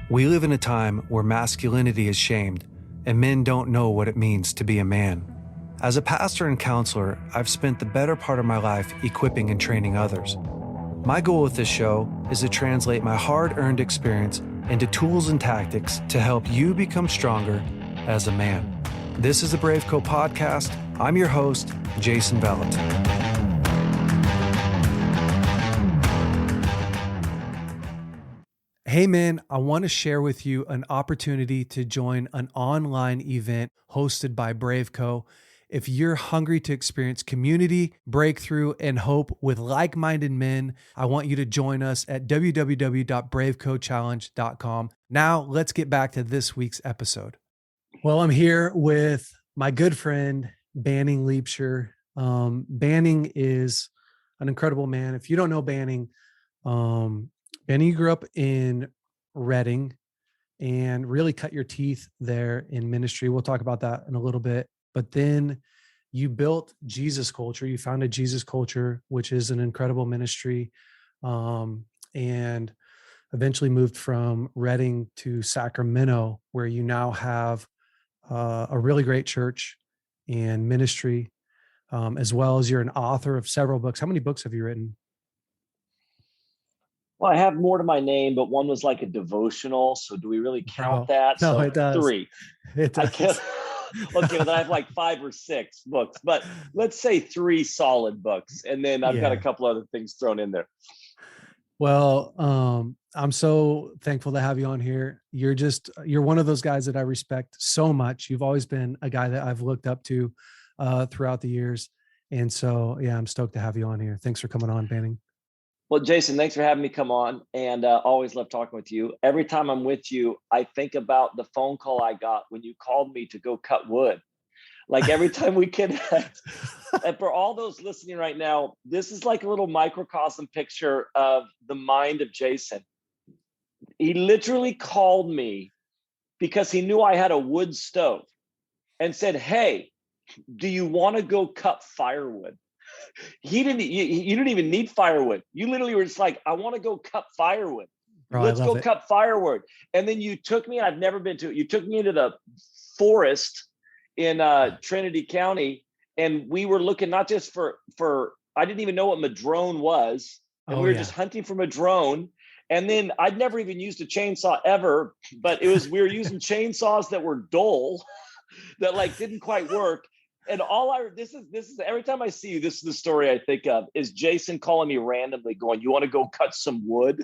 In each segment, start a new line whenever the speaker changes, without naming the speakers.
We live in a time where masculinity is shamed and men don't know what it means to be a man. As a pastor and counselor, I've spent the better part of my life equipping and training others. My goal with this show is to translate my hard-earned experience into tools and tactics to help you become stronger as a man. This is the BraveCo podcast. I'm your host, Jason Vellet. Hey man, I want to share with you an opportunity to join an online event hosted by BraveCo. If you're hungry to experience community, breakthrough, and hope with like-minded men, I want you to join us at www.bravecochallenge.com. Now, let's get back to this week's episode. Well, I'm here with my good friend, Banning Liebscher. Banning is an incredible man. If you don't know Banning, Banning grew up in Reading and really cut your teeth there in ministry. We'll talk about that in a little bit. But then you built Jesus Culture. You founded Jesus Culture, which is an incredible ministry, and eventually moved from Reading to Sacramento, where you now have a really great church and ministry, as well as you're an author of several books. How many books have you written?
Well, I have more to my name, but one was like a devotional. So do we really count that?
No,
so
it does.
3.
It does.
I can't. Okay, well, then I have like 5 or 6 books, but let's say 3 solid books. And then I've got a couple other things thrown in there.
Well, I'm so thankful to have you on here. You're one of those guys that I respect so much. You've always been a guy that I've looked up to throughout the years. And so, yeah, I'm stoked to have you on here. Thanks for coming on, Banning.
Well, Jason, thanks for having me come on, and always love talking with you. Every time I'm with you, I think about the phone call I got when you called me to go cut wood. Like every time we connect, and for all those listening right now, this is like a little microcosm picture of the mind of Jason. He literally called me because he knew I had a wood stove and said, "Hey, do you want to go cut firewood?" You didn't even need firewood. You literally were just like, I want to go cut firewood. Let's go cut firewood. And then you took me, and I've never been to it. You took me into the forest in Trinity County. And we were looking not just for I didn't even know what madrone was. And we were just hunting for madrone. And then I'd never even used a chainsaw ever, but we were using chainsaws that were dull, that like didn't quite work. And this is every time I see you, this is the story I think of, is Jason calling me randomly going, "You want to go cut some wood?"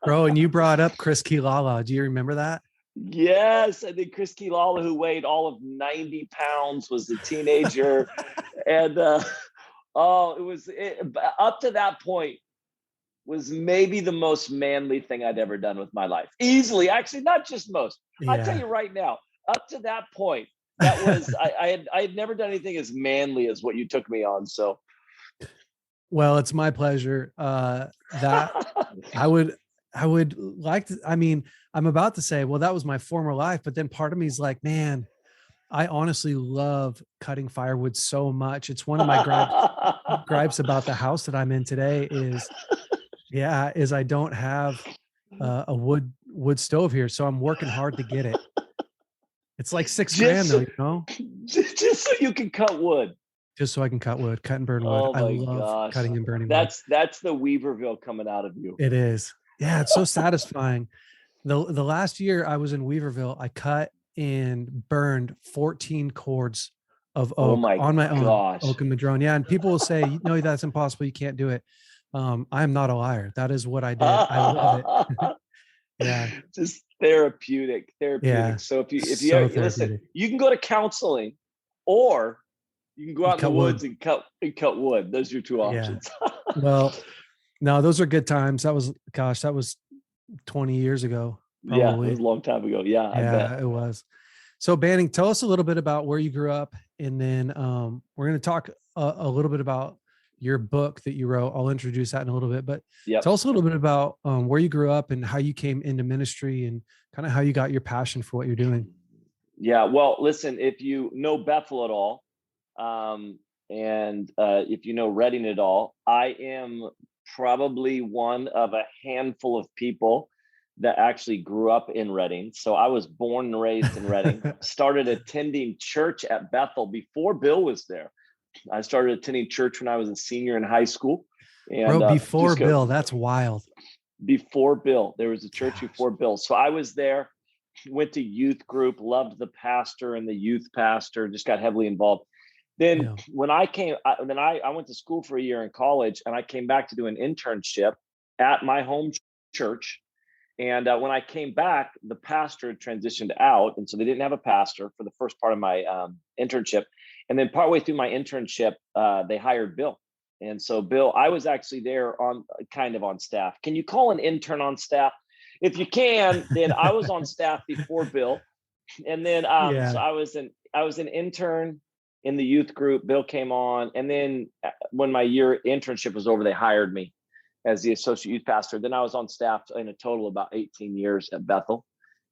Bro, and you brought up Chris Kilala. Do you remember that?
Yes. I think Chris Kilala, who weighed all of 90 pounds, was a teenager. And it was up to that point was maybe the most manly thing I'd ever done with my life. Easily, actually, not just most. Yeah. I'll tell you right now, up to that point, that was I had never done anything as manly as what you took me on. So,
well, it's my pleasure. That I would like to. I mean, I'm about to say, well, that was my former life, but then part of me is like, man, I honestly love cutting firewood so much. It's one of my gripes about the house that I'm in today is I don't have a wood stove here, so I'm working hard to get it. It's like $6,000 though, you know?
Just so you can cut wood.
Just so I can cut wood, cut and burn wood.
Oh
I love cutting and burning
wood. That's the Weaverville coming out of you.
It is. Yeah, it's so satisfying. The last year I was in Weaverville, I cut and burned 14 cords of oak on my own, oak and madrone. Yeah, and people will say, "No, that's impossible. You can't do it." I am not a liar. That is what I did. I love it. Yeah.
Just therapeutic. Yeah. So if you ever, listen, you can go to counseling, or you can go out in the woods and cut wood. Those are your 2 options.
Yeah. Well, no, those are good times. That was 20 years ago. Probably.
Yeah, it was a long time ago. Yeah, I bet.
It was. So Banning, tell us a little bit about where you grew up, and then we're going to talk a little bit about your book that you wrote. I'll introduce that in a little bit, but tell us a little bit about where you grew up and how you came into ministry and kind of how you got your passion for what you're doing.
Yeah. Well, listen, if you know Bethel at all, and if you know Reading at all, I am probably one of a handful of people that actually grew up in Redding. So I was born and raised in Redding, started attending church at Bethel before Bill was there. I started attending church when I was a senior in high school. And
Bro, before Bill, that's wild.
Before Bill, there was a church before Bill. So I was there, went to youth group, loved the pastor and the youth pastor, just got heavily involved. Then when I came, I went to school for a year in college, and I came back to do an internship at my home church. And when I came back, the pastor had transitioned out. And so they didn't have a pastor for the first part of my internship. And then partway through my internship, they hired Bill. And so Bill, I was actually there on kind of on staff. Can you call an intern on staff? If you can, then I was on staff before Bill. And then so I was an intern in the youth group. Bill came on. And then when my year internship was over, they hired me as the associate youth pastor. Then I was on staff in a total of about 18 years at Bethel.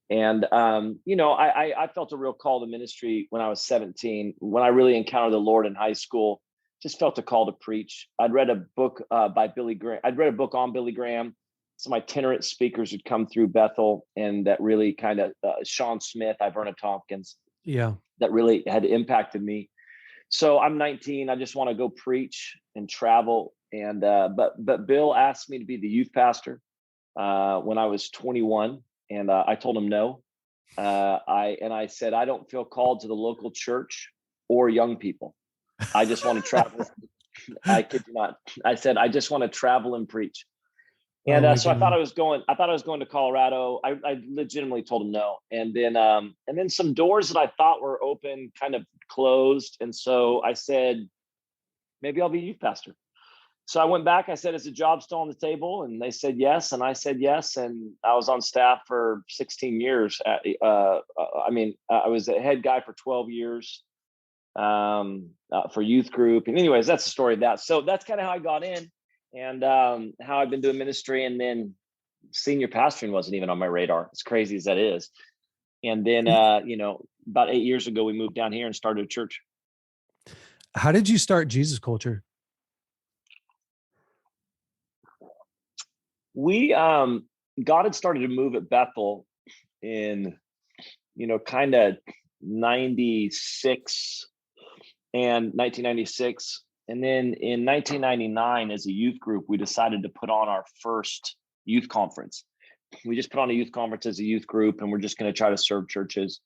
And, I felt a real call to ministry when I was 17, when I really encountered the Lord in high school, just felt a call to preach. I'd read a book by Billy Graham. I'd read a book on Billy Graham. Some itinerant speakers had come through Bethel, and that really kind of Sean Smith, Iverna Tompkins.
Yeah.
That really had impacted me. So I'm 19. I just want to go preach and travel. And but Bill asked me to be the youth pastor when I was 21, and I told him no. I said, I don't feel called to the local church or young people. I just want to travel. I kid you not. I said, I just want to travel and preach. And so I thought I was going to Colorado. I legitimately told him no. And then some doors that I thought were open kind of closed. And so I said, maybe I'll be youth pastor. So I went back. I said, is the job still on the table? And they said yes. And I said yes. And I was on staff for 16 years. I was a head guy for 12 years for youth group. And anyways, that's the story of that. So that's kind of how I got in, and how I've been doing ministry. And then senior pastoring wasn't even on my radar, as crazy as that is. And then, about 8 years ago, we moved down here and started a church.
How did you start Jesus Culture?
God had started to move at Bethel in, kind of 96 and 1996. And then in 1999, as a youth group, we decided to put on our first youth conference. We just put on a youth conference as a youth group, and we're just going to try to serve churches.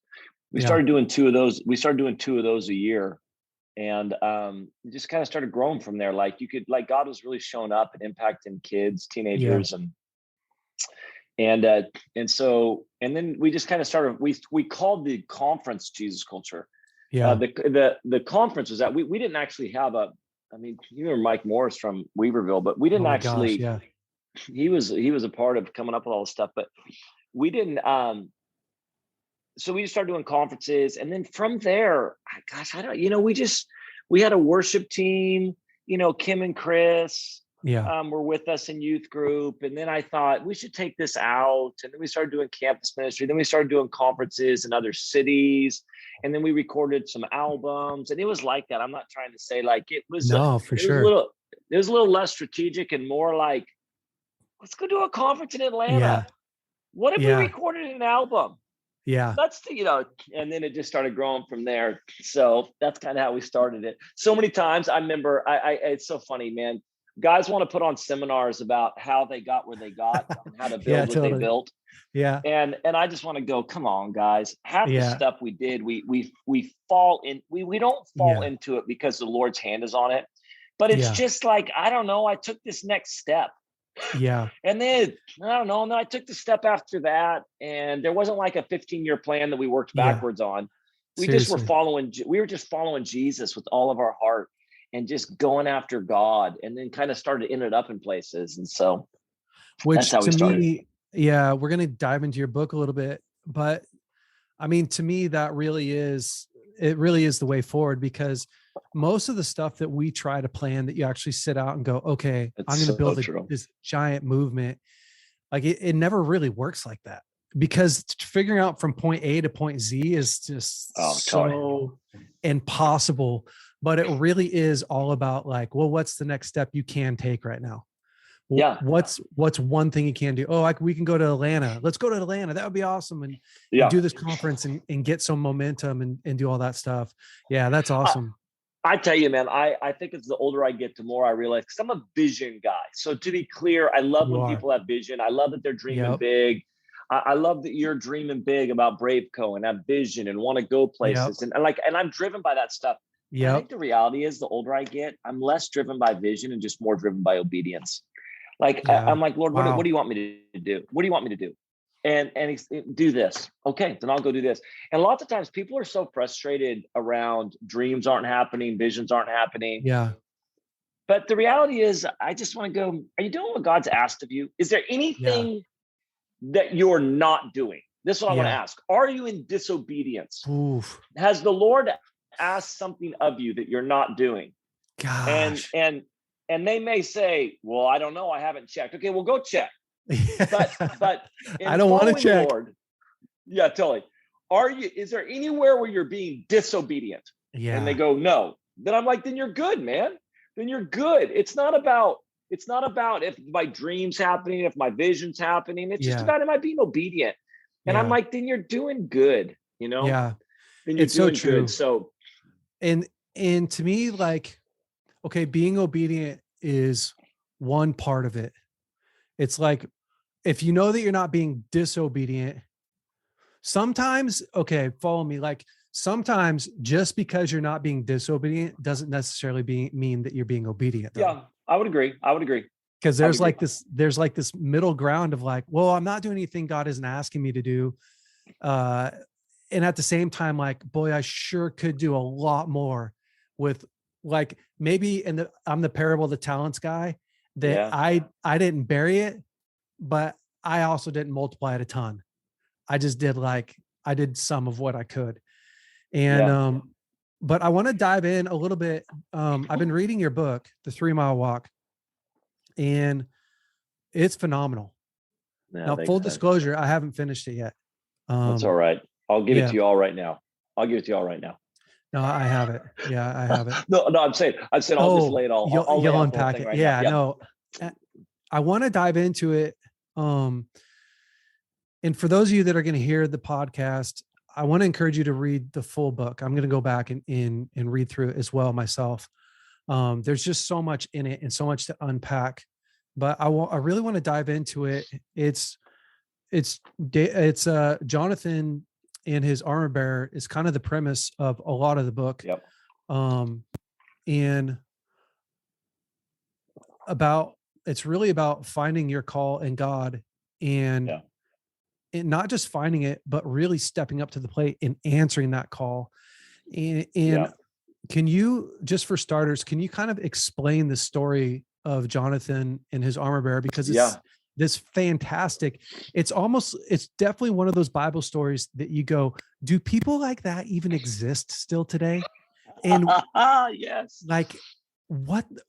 We started doing two of those. We started doing 2 of those a year. And it just kind of started growing from there. God was really showing up and impacting kids, teenagers, and then we just kind of started. We called the conference Jesus Culture. Yeah. The conference was that we didn't actually have you remember Mike Morris from Weaverville, but we didn't actually. Gosh, yeah. He was a part of coming up with all this stuff, but we didn't. So we just started doing conferences, and then from there, we had a worship team, Kim and Chris, were with us in youth group. And then I thought we should take this out. And then we started doing campus ministry. Then we started doing conferences in other cities. And then we recorded some albums, and it was like that. I'm not trying to say it was. No, for sure. It was a little less strategic and more like, let's go do a conference in Atlanta. Yeah. What if we recorded an album? Yeah. And then it just started growing from there. So that's kind of how we started it. So many times I remember, it's so funny, man. Guys want to put on seminars about how they got where they got and how to build what they built. Yeah. And I just want to go, come on, guys. Half the stuff we did, we fall in, we don't fall into it because the Lord's hand is on it. But it's just like, I don't know, I took this next step. Yeah. And then I don't know. And then I took the step after that, and there wasn't like a 15-year plan that we worked backwards on. We were just following Jesus with all of our heart and just going after God, and then kind of ended up in places. And so that's how we started.
We're going to dive into your book a little bit, but to me, that really is the way forward, because most of the stuff that we try to plan, that you actually sit out and go, okay, I'm going to build this giant movement. It never really works like that, because figuring out from point A to point Z is just so impossible. But it really is all about what's the next step you can take right now?
Yeah.
What's one thing you can do? Oh, we can go to Atlanta. Let's go to Atlanta. That would be awesome. And do this conference and get some momentum and do all that stuff. Yeah, that's awesome.
I tell you, man, I think as the older I get, the more I realize, because I'm a vision guy. So to be clear, I love when people have vision. I love that they're dreaming big. I love that you're dreaming big about BraveCo and have vision and want to go places. And I'm driven by that stuff. I think the reality is the older I get, I'm less driven by vision and just more driven by obedience. I'm like, Lord, what do you want me to do? What do you want me to do? And he's, do this. Okay, then I'll go do this. And lots of times people are so frustrated around dreams aren't happening, visions aren't happening.
Yeah.
But the reality is, I just want to go, are you doing what God's asked of you? Is there anything that you're not doing? This is what I want to ask. Are you in disobedience?
Oof.
Has the Lord asked something of you that you're not doing?
Gosh.
And they may say, well, I don't know. I haven't checked. Okay, well, go check. But
I don't want to check.
Lord, totally. Is there anywhere where you're being disobedient?
Yeah.
And they go, no. Then I'm like, then you're good, man. Then you're good. It's not about if my dream's happening, if my vision's happening. It's just about, am I being obedient? And I'm like, then you're doing good, you know?
Yeah.
Then you're doing so true. Good. So
and to me, like, okay, being obedient is one part of it. It's like, if you know that you're not being disobedient, sometimes, okay, follow me. Like sometimes just because you're not being disobedient doesn't necessarily mean that you're being obedient. Though.
Yeah, I would agree.
Because there's this middle ground of like, well, I'm not doing anything God isn't asking me to do. And at the same time, like, boy, I sure could do a lot more with, like, maybe I'm the parable of the talents guy that I didn't bury it, but I also didn't multiply it a ton. I just did I did some of what I could. And, but I want to dive in a little bit. I've been reading your book, The 3 Mile Walk, and it's phenomenal. Now, full disclosure, I haven't finished it yet.
That's all right. I'll give it to you all right now.
No, I have it. Yeah, I have it.
no, I'm saying I'll just lay it all.
You'll unpack it. Right now. No, I want to dive into it. And for those of you that are going to hear the podcast, I want to encourage you to read the full book. I'm going to go back and read through it as well myself. There's just so much in it and so much to unpack, but I really want to dive into it. It's Jonathan and his armor bearer is kind of the premise of a lot of the book.
Yep.
And it's really about finding your call in God and not just finding it, but really stepping up to the plate and answering that call. And can you, just for starters, can you kind of explain the story of Jonathan and his armor bearer? Because it's this fantastic, it's definitely one of those Bible stories that you go, do people like that even exist still today? And
yes,
like,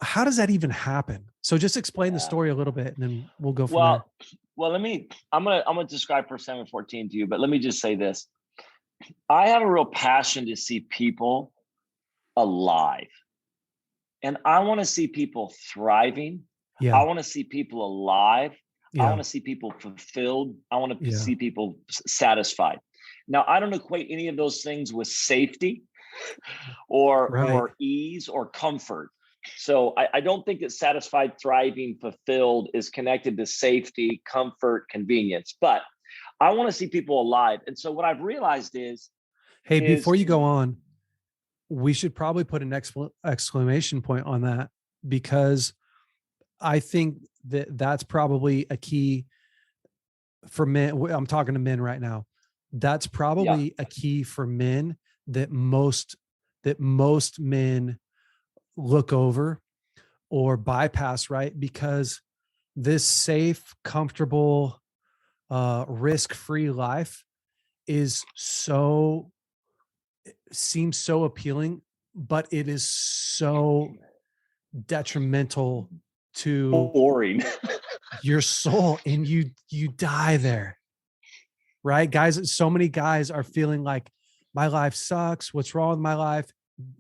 how does that even happen? So just explain the story a little bit and then we'll go from there.
Well, I'm gonna describe 1 Samuel 14 to you, but let me just say this. I have a real passion to see people alive. And I want to see people thriving. Yeah. I want to see people alive. Yeah. I want to see people fulfilled. I want to see people satisfied. Now, I don't equate any of those things with safety or ease or comfort. So I don't think that satisfied, thriving, fulfilled is connected to safety, comfort, convenience. But I want to see people alive. And so what I've realized is,
before you go on, we should probably put an exclamation point on that, because I think that's probably a key for men. I'm talking to men right now. That's probably a key for men that most men look over or bypass, right? Because this safe, comfortable, risk-free life seems so appealing, but it is so detrimental to
boring
your soul, and you die there, right? Guys, so many guys are feeling like, my life sucks, what's wrong with my life?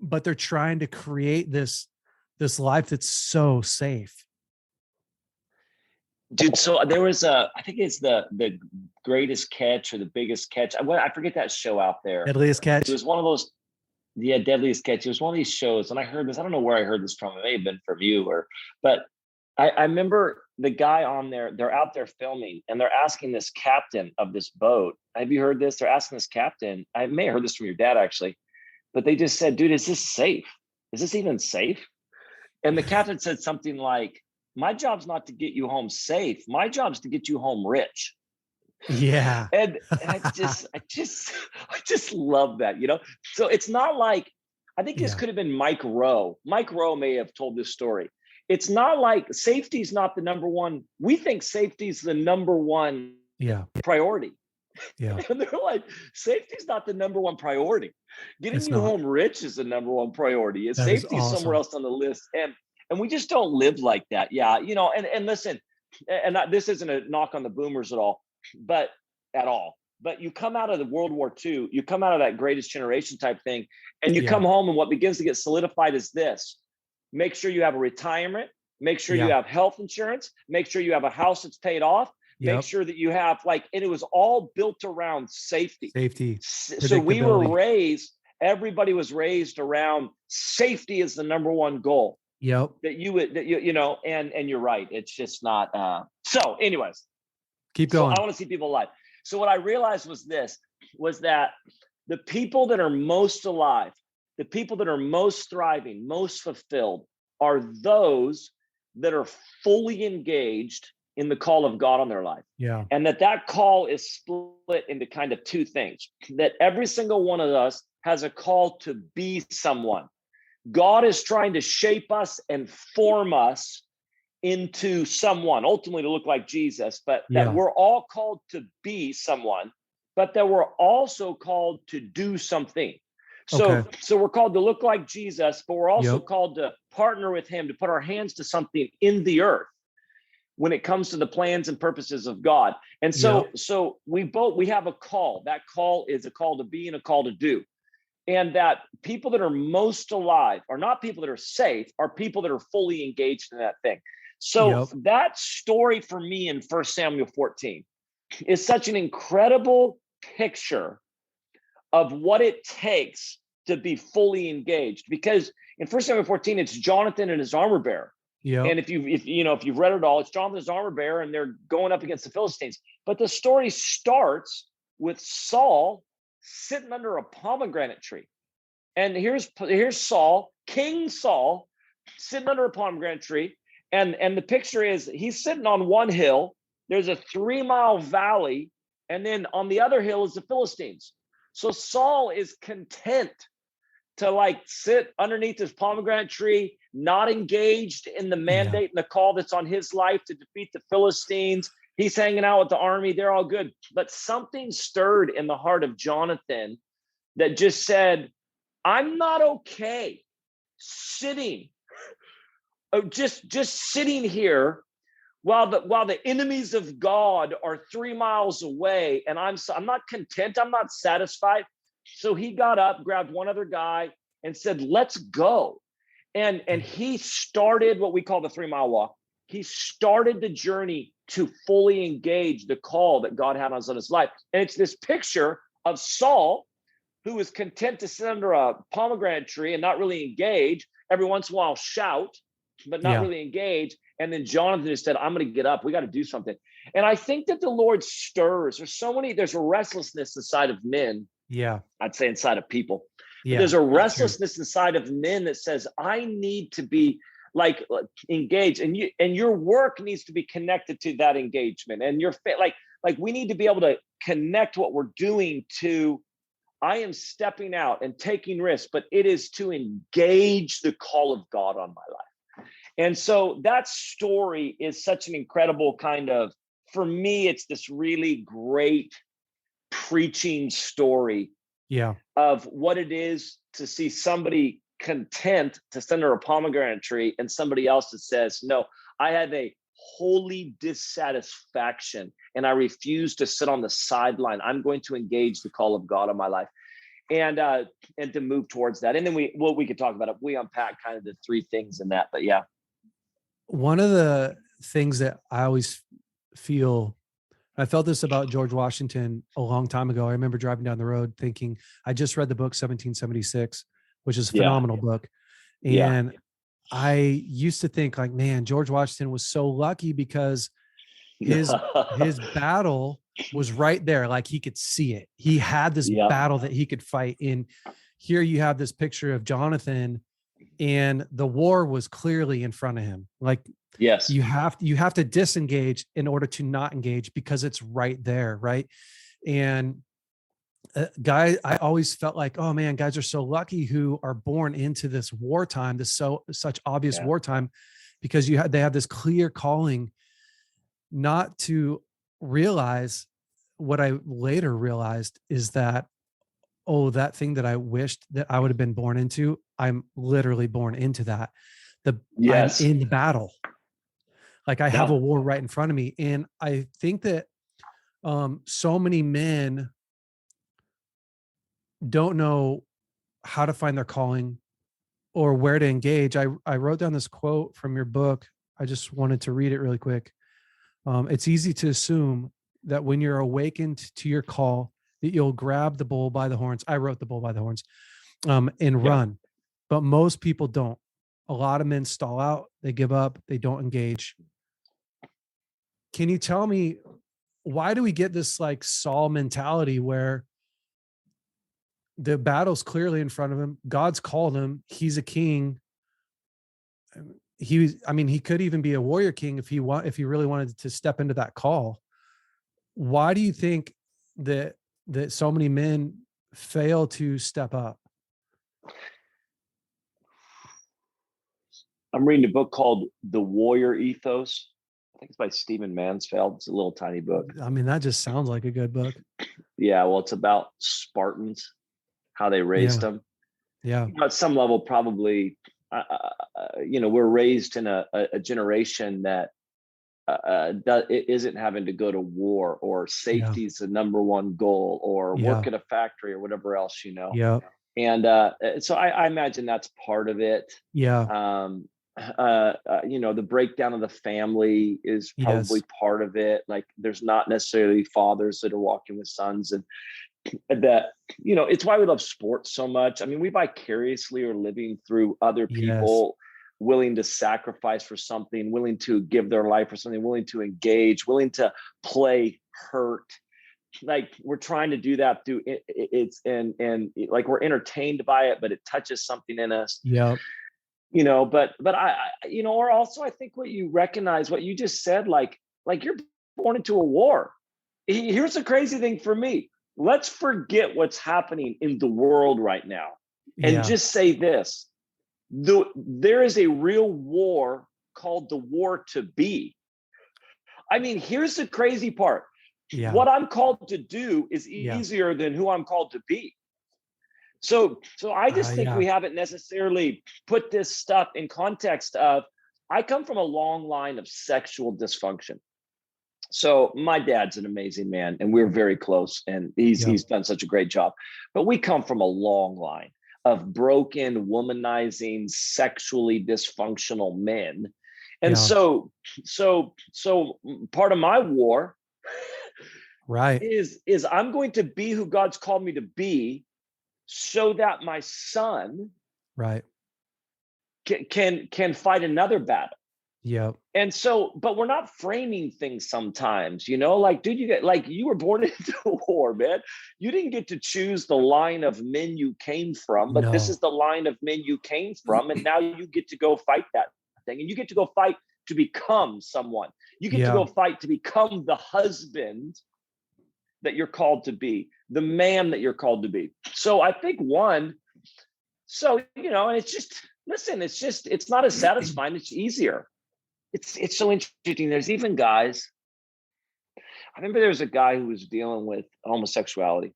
But they're trying to create this life that's so safe.
Dude, so there was I think it's the greatest catch or the biggest catch. I forget that show out there.
Deadliest
It
catch.
was one of those, yeah, deadliest catch. It was one of these shows, and I heard this. I don't know where I heard this from. It may have been from you, but I remember the guy on there. They're out there filming, and they're asking this captain of this boat. Have you heard this? They're asking this captain. I may have heard this from your dad actually, but they just said, "Dude, is this safe? Is this even safe?" And the captain said something like, "My job's not to get you home safe. My job's to get you home rich."
Yeah.
And I just love that, you know? So it's not like, I think this
Yeah.
could have been Mike Rowe. Mike Rowe may have told this story. It's not like safety's not the number one. We think safety's the number one
Yeah.
priority.
Yeah.
And they're like, safety's not the number one priority. Getting
It's
you
not.
home rich is the number one priority. Is
That is
safety somewhere
awesome.
else on the list? And we just don't live like that. Yeah, you know, and listen, this isn't a knock on the boomers at all, but at all. But you come out of the World War II, you come out of that greatest generation type thing, and you
Yeah.
come home, and what begins to get solidified is this: make sure you have a retirement, make sure you
Yeah.
have health insurance, make sure you have a house that's paid off, make
Yep.
sure that you have and it was all built around safety.
Safety.
So we were
Predictability.
raised, everybody was raised around safety is the number one goal
Yep.
that you know, and you're right. It's just not, so anyways,
Keep
so
going.
I want to see people alive. So what I realized was that the people that are most alive, the people that are most thriving, most fulfilled are those that are fully engaged in the call of God on their life.
Yeah.
And that call is split into kind of two things, that every single one of us has a call to be someone. God is trying to shape us and form us into someone, ultimately to look like Jesus, but that
Yeah.
we're all called to be someone, but that we're also called to do something.
Okay.
So we're called to look like Jesus, but we're also
Yep.
called to partner with him, to put our hands to something in the earth when it comes to the plans and purposes of God. And so
Yep.
we have a call. That call is a call to be and a call to do. And that people that are most alive are not people that are safe, are people that are fully engaged in that thing. So
Yep.
that story for me in 1 Samuel 14 is such an incredible picture of what it takes to be fully engaged. Because in 1 Samuel 14, it's Jonathan and his armor bearer.
Yep.
And if you've read it all, it's Jonathan's armor bearer, and they're going up against the Philistines. But the story starts with Saul sitting under a pomegranate tree. And here's Saul, King Saul, sitting under a pomegranate tree. And the picture is he's sitting on one hill. There's a 3-mile valley. And then on the other hill is the Philistines. So Saul is content to sit underneath his pomegranate tree, not engaged in the mandate and the call that's on his life to defeat the Philistines. He's hanging out with the army. They're all good. But something stirred in the heart of Jonathan that just said, I'm not okay sitting, just sitting here while the enemies of God are 3 miles away, and I'm not content. I'm not satisfied. So he got up, grabbed one other guy, and said, "Let's go." And he started what we call the 3-mile walk. He started the journey to fully engage the call that God had on his life. And it's this picture of Saul, who is content to sit under a pomegranate tree and not really engage, every once in a while shout, but not really engage. And then Jonathan just said, I'm going to get up. We got to do something. And I think that the Lord stirs. There's a restlessness inside of men.
Yeah.
I'd say inside of people.
Yeah.
There's a restlessness inside of men that says, I need to be engaged, and your work needs to be connected to that engagement. And we need to be able to connect what we're doing to, I am stepping out and taking risks, but it is to engage the call of God on my life. And so that story is such an incredible kind of, for me, it's this really great preaching story of what it is to see somebody content to sit under a pomegranate tree and somebody else that says, no, I have a holy dissatisfaction and I refuse to sit on the sideline. I'm going to engage the call of God on my life and to move towards that. And then we could talk about it. We unpack kind of the three things in that, but yeah.
One of the things that I always feel, I felt this about George Washington a long time ago. I remember driving down the road thinking, I just read the book 1776, which is a
Yeah.
phenomenal book.
Yeah.
And I used to think like, man, George Washington was so lucky because his battle was right there. Like he could see it. He had this
Yep.
battle that he could fight in. Here you have this picture of Jonathan, and the war was clearly in front of him. Like
Yes.
you have to disengage in order to not engage because it's right there, right? And guy, I always felt like, oh man, guys are so lucky who are born into this wartime, this such obvious
Yeah.
wartime, because they have this clear calling, not to realize what I later realized is that, oh, that thing that I wished that I would have been born into, I'm literally born into that. I'm
Yes.
in the battle. Like I have
Yeah.
a war right in front of me. And I think that so many men don't know how to find their calling or where to engage. I wrote down this quote from your book. I just wanted to read it really quick. It's easy to assume that when you're awakened to your call, that you'll grab the bull by the horns. I wrote the bull by the horns, and run. But most people don't. A lot of men stall out. They give up. They don't engage. Can you tell me, why do we get this like Saul mentality where the battle's clearly in front of him? God's called him. He's a king. He could even be a warrior king if he really wanted to step into that call. Why do you think that so many men fail to step up?
I'm reading a book called The Warrior Ethos. I think it's by Stephen Mansfield. It's a little tiny book.
I mean, that just sounds like a good book.
Yeah. Well, it's about Spartans, how they raised them.
Yeah.
At some level, probably, we're raised in a generation that it isn't having to go to war, or safety is the number one goal, or work at a factory or whatever else,
Yeah.
And so I imagine that's part of it.
Yeah.
The breakdown of the family is probably part of it. Like there's not necessarily fathers that are walking with sons, and that, it's why we love sports so much. I mean, we vicariously are living through other people willing to sacrifice for something, willing to give their life for something, willing to engage, willing to play hurt. Like we're trying to do that through it's and like we're entertained by it, but it touches something in us.
Yeah.
But I or also I think what you recognize, what you just said, like you're born into a war. Here's the crazy thing for me. Let's forget what's happening in the world right now and just say this. There is a real war called the war to be. I mean, here's the crazy part.
Yeah.
What I'm called to do is easier than who I'm called to be. So I just think we haven't necessarily put this stuff in context of, I come from a long line of sexual dysfunction. So my dad's an amazing man and we're very close, and he's done such a great job, but we come from a long line of broken, womanizing, sexually dysfunctional men. And so part of my war is I'm going to be who God's called me to be, so that my son can fight another battle.
Yeah.
And so, but we're not framing things sometimes, like, dude, you were born into a war, man. You didn't get to choose the line of men you came from, but this is the line of men you came from. And now you get to go fight that thing, and you get to go fight to become someone. You get to go fight to become the husband that you're called to be, the man that you're called to be. So I think and it's just, listen, it's not as satisfying. It's easier. It's so interesting. There's even guys, I remember there was a guy who was dealing with homosexuality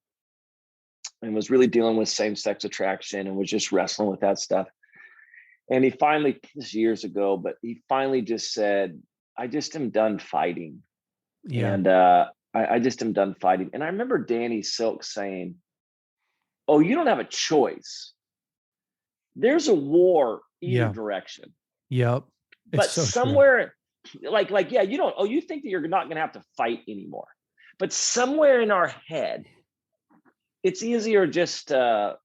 and was really dealing with same-sex attraction and was just wrestling with that stuff. And he finally, this years ago, but he finally just said, I just am done fighting. And I just am done fighting. And I remember Danny Silk saying, oh, you don't have a choice. There's a war either direction.
Yep.
But so somewhere yeah, you think that you're not going to have to fight anymore, but somewhere in our head, it's easier just to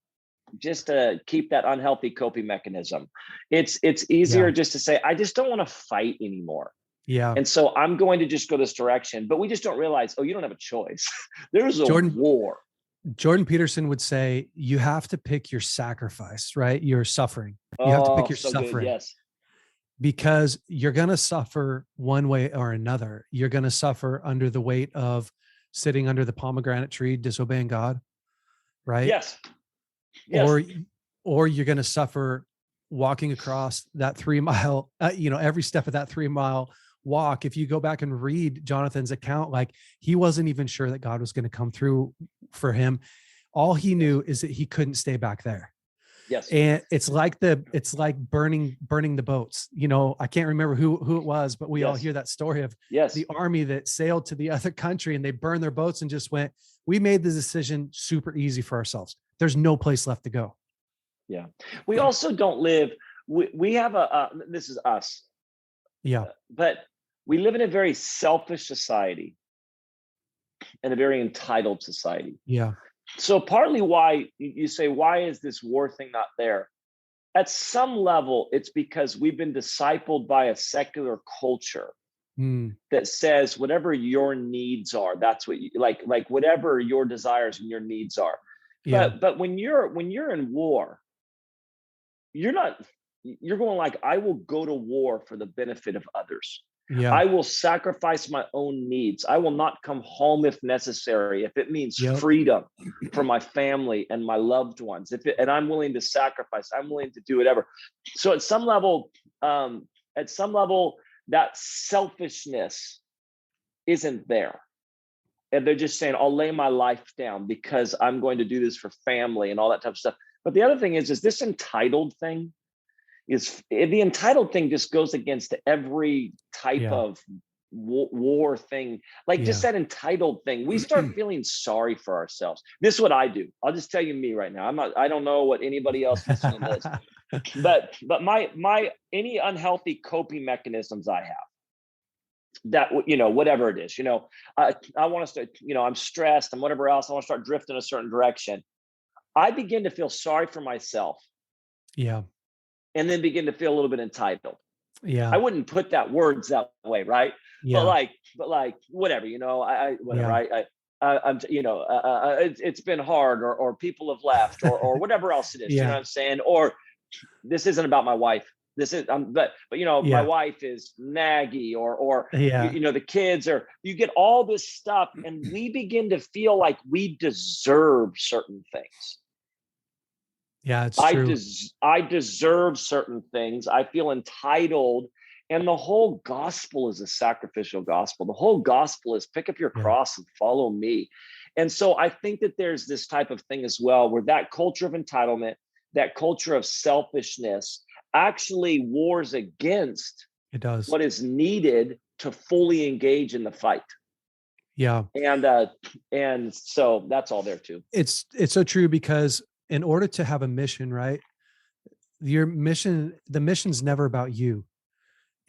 keep that unhealthy coping mechanism. It's easier
Yeah.
just to say, I just don't want to fight anymore.
Yeah.
And so I'm going to just go this direction, but we just don't realize, you don't have a choice. There's a war.
Jordan Peterson would say, you have to pick your sacrifice, right? Your suffering. You have to pick
Oh,
your
so good.
suffering.
Yes.
Because you're going to suffer one way or another. You're going to suffer under the weight of sitting under the pomegranate tree, disobeying God, right?
Yes. Yes.
Or you're going to suffer walking across that 3 mile, every step of that 3 mile walk. If you go back and read Jonathan's account, like, he wasn't even sure that God was going to come through for him. All he knew is that he couldn't stay back there.
Yes.
And it's like burning the boats. I can't remember who it was, but we all hear that story of the army that sailed to the other country and they burned their boats and just went, we made the decision super easy for ourselves. There's no place left to go.
Yeah. We also don't live, we have this is us.
Yeah.
But we live in a very selfish society and a very entitled society.
Yeah.
So partly why you say, why is this war thing not there? At some level, it's because we've been discipled by a secular culture that says whatever your needs are, that's what you like whatever your desires and your needs are.
Yeah.
But when you're in war, you're going like, I will go to war for the benefit of others.
Yeah.
I will sacrifice my own needs. I will not come home if necessary, if it means freedom for my family and my loved ones. And I'm willing to sacrifice, I'm willing to do whatever. So at some level, that selfishness isn't there. And they're just saying, I'll lay my life down because I'm going to do this for family and all that type of stuff. But the other thing is this entitled thing. The entitled thing just goes against every type of war thing. Just that entitled thing, we start feeling sorry for ourselves. This is what I do. I'll just tell you me right now. I don't know what anybody else listening to this, but my any unhealthy coping mechanisms I have, that, whatever it is, I want to start, I'm stressed and whatever else, I want to start drifting a certain direction. I begin to feel sorry for myself.
Yeah.
And then begin to feel a little bit entitled.
Yeah.
I wouldn't put that words that way, right?
Yeah.
But whatever, it's been hard, or people have left, or whatever else it is. You know what I'm saying? Or this isn't about my wife. This is, but my wife is naggy, or the kids are. You get all this stuff, and we begin to feel like we deserve certain things.
Yeah, it's true.
I deserve certain things. I feel entitled. And the whole gospel is a sacrificial gospel. The whole gospel is pick up your cross and follow me. And so I think that there's this type of thing as well, where that culture of entitlement, that culture of selfishness actually wars against what is needed to fully engage in the fight.
Yeah.
And so that's all there too.
It's so true, because in order to have a mission, right? The mission's never about you.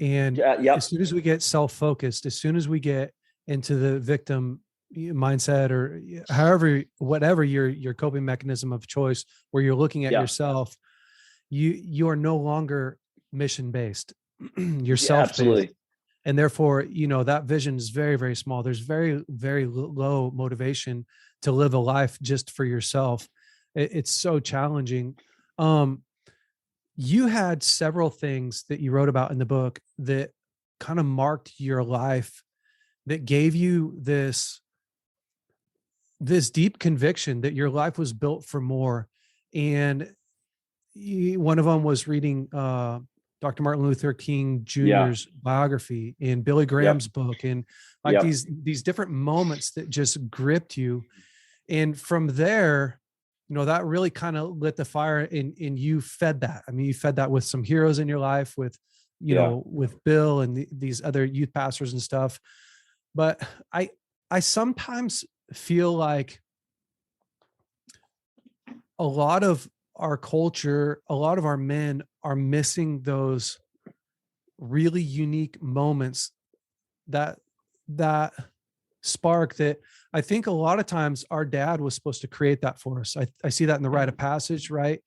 And as soon as we get self-focused, as soon as we get into the victim mindset, or whatever your coping mechanism of choice, where you're looking at yourself, you are no longer mission-based. You're self-based.
Absolutely.
And therefore, that vision is very, very small. There's very, very low motivation to live a life just for yourself. It's so challenging. You had several things that you wrote about in the book that kind of marked your life, that gave you this deep conviction that your life was built for more. And one of them was reading Dr. Martin Luther King Jr.'s biography, and Billy Graham's book, and these different moments that just gripped you. And from there, that really kind of lit the fire, and you fed that. I mean, you fed that with some heroes in your life, with, with Bill and these other youth pastors and stuff. But I sometimes feel like a lot of our culture, a lot of our men are missing those really unique moments that that spark that I think a lot of times our dad was supposed to create that for us. I see that in the rite of passage, right?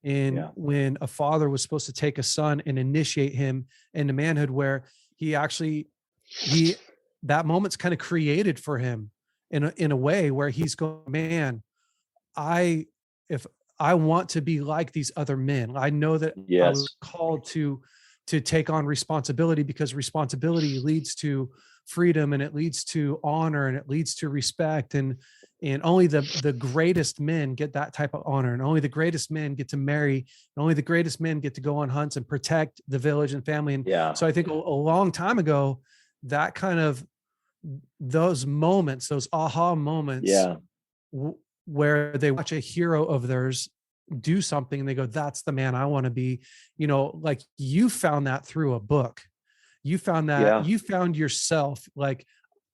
And
Yeah.
when a father was supposed to take a son and initiate him into manhood, where he actually, he, that moment's kind of created for him in a way where he's going, man, I, if I want to be like these other men, I know that I was
Yes.
called to take on responsibility, because responsibility leads to freedom, and it leads to honor, and it leads to respect. And only the greatest men get that type of honor, and only the greatest men get to marry, and only the greatest men get to go on hunts and protect the village and family. And
Yeah.
so I think a long time ago, that kind of, those moments, those aha moments,
Yeah.
where they watch a hero of theirs do something and they go, that's the man I want to be. Like you found that through a book. You found that,
Yeah.
you found yourself, like,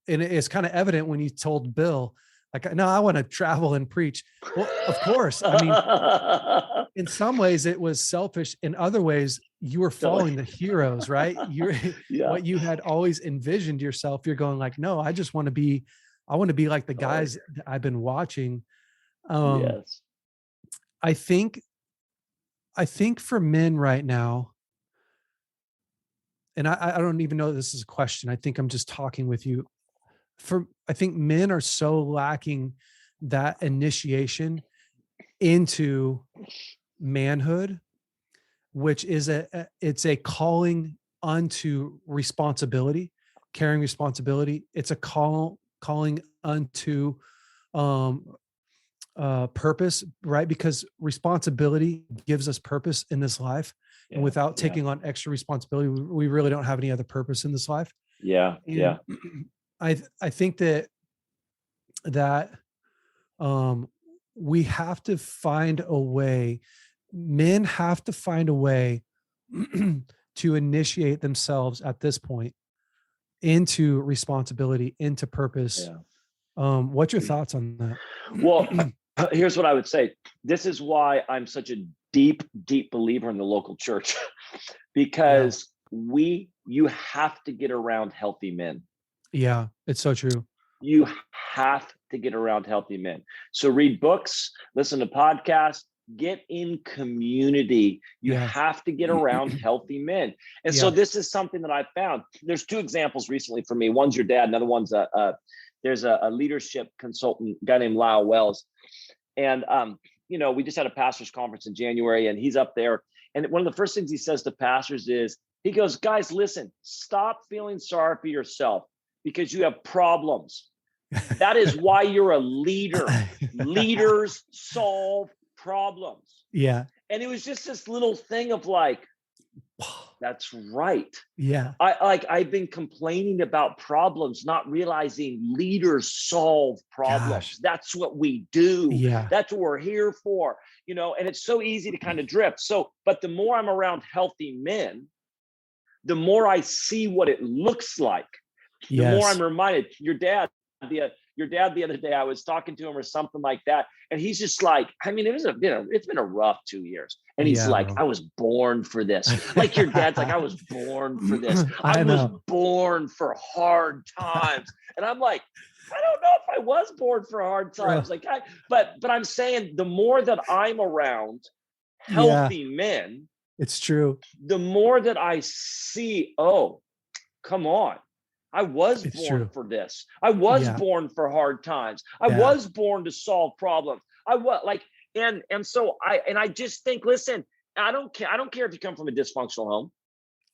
and it's kind of evident when you told Bill, like, no, I want to travel and preach. Well, of course. I mean, in some ways it was selfish. In other ways, you were following the heroes, right? You're
Yeah.
what you had always envisioned yourself. You're going like, no, I just want to be, I want to be like the guys that I've been watching. Um,
Yes.
I think, for men right now, and I don't even know this is a question. I think I'm just talking with you. I think men are so lacking that initiation into manhood, which is it's a calling unto responsibility, carrying responsibility. It's a calling unto um, purpose, right? Because responsibility gives us purpose in this life. And
Yeah.
without
Yeah.
taking on extra responsibility, we really don't have any other purpose in this life.
Yeah.
And
Yeah.
I think that um, we have to find a way. Men have to find a way to initiate themselves at this point into responsibility, into purpose.
Yeah.
What's your thoughts on that?
Well, here's what I would say. This is why I'm such a deep, deep believer in the local church,
Yeah.
because you have to get around healthy men.
Yeah, it's so true.
You have to get around healthy men. So read books, listen to podcasts, get in community. You
Yeah.
have to get around healthy men. And so
Yeah.
this is something that I found. There's two examples recently for me. One's your dad, another one's there's a leadership consultant, guy named Lyle Wells. And we just had a pastors conference in January, and he's up there. And one of the first things he says to pastors is, he goes, guys, listen, stop feeling sorry for yourself because you have problems. That is why you're a leader. Leaders solve problems.
Yeah.
And it was just this little thing of like, that's right.
Yeah.
I've been complaining about problems, not realizing leaders solve problems.
Gosh.
That's what we do.
Yeah.
That's what we're here for, and it's so easy to kind of drift. So, but the more I'm around healthy men, the more I see what it looks like. The more I'm reminded. Your dad the other day, I was talking to him or something like that, and he's just like, I mean, it's been a rough 2 years, and he's like, bro, I was born for this. Like your dad's like, I was born for this. I was born for hard times, and I'm like, I don't know if I was born for hard times. Like, but I'm saying the more that I'm around healthy men,
it's true.
The more that I see, oh, come on. I was born for this. I was born for hard times. I was born to solve problems. I was like, and so I just think, listen, I don't care if you come from a dysfunctional home.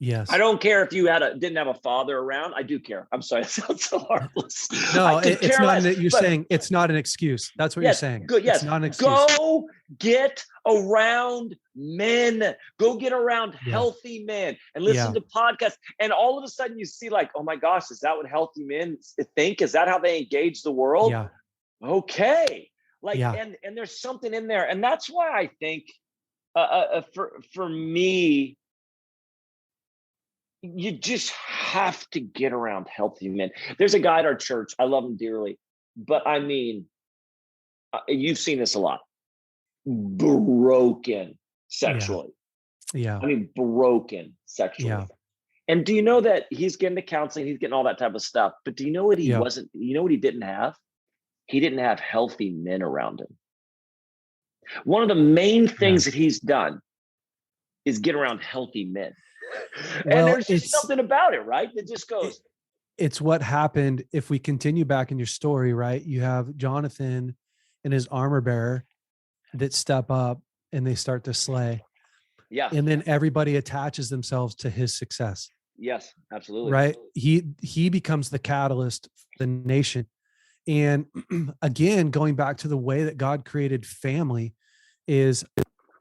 Yes.
I don't care if you didn't have a father around. I do care. I'm sorry, it sounds so heartless.
No, it's not. You're saying it's not an excuse. That's what you're saying.
Good. Yes.
It's not an excuse.
Go get around men. Go get around healthy men and listen to podcasts. And all of a sudden you see like, oh my gosh, is that what healthy men think? Is that how they engage the world?
Yeah.
Okay. Like, and there's something in there. And that's why I think for me, you just have to get around healthy men. There's a guy at our church. I love him dearly, but I mean, you've seen this a lot. Broken sexually.
Yeah.
I mean, broken sexually.
Yeah.
And do you know that he's getting the counseling, he's getting all that type of stuff, but do you know what he
Yeah.
wasn't, you know what he didn't have? He didn't have healthy men around him. One of the main
Yeah.
things that he's done is get around healthy men. And
Well,
there's just something about it, right? That just goes.
It's what happened. If we continue back in your story, right? You have Jonathan and his armor bearer that step up and they start to slay.
Yeah.
And then everybody attaches themselves to his success.
Yes, absolutely.
Right. He becomes the catalyst for the nation. And again, going back to the way that God created family is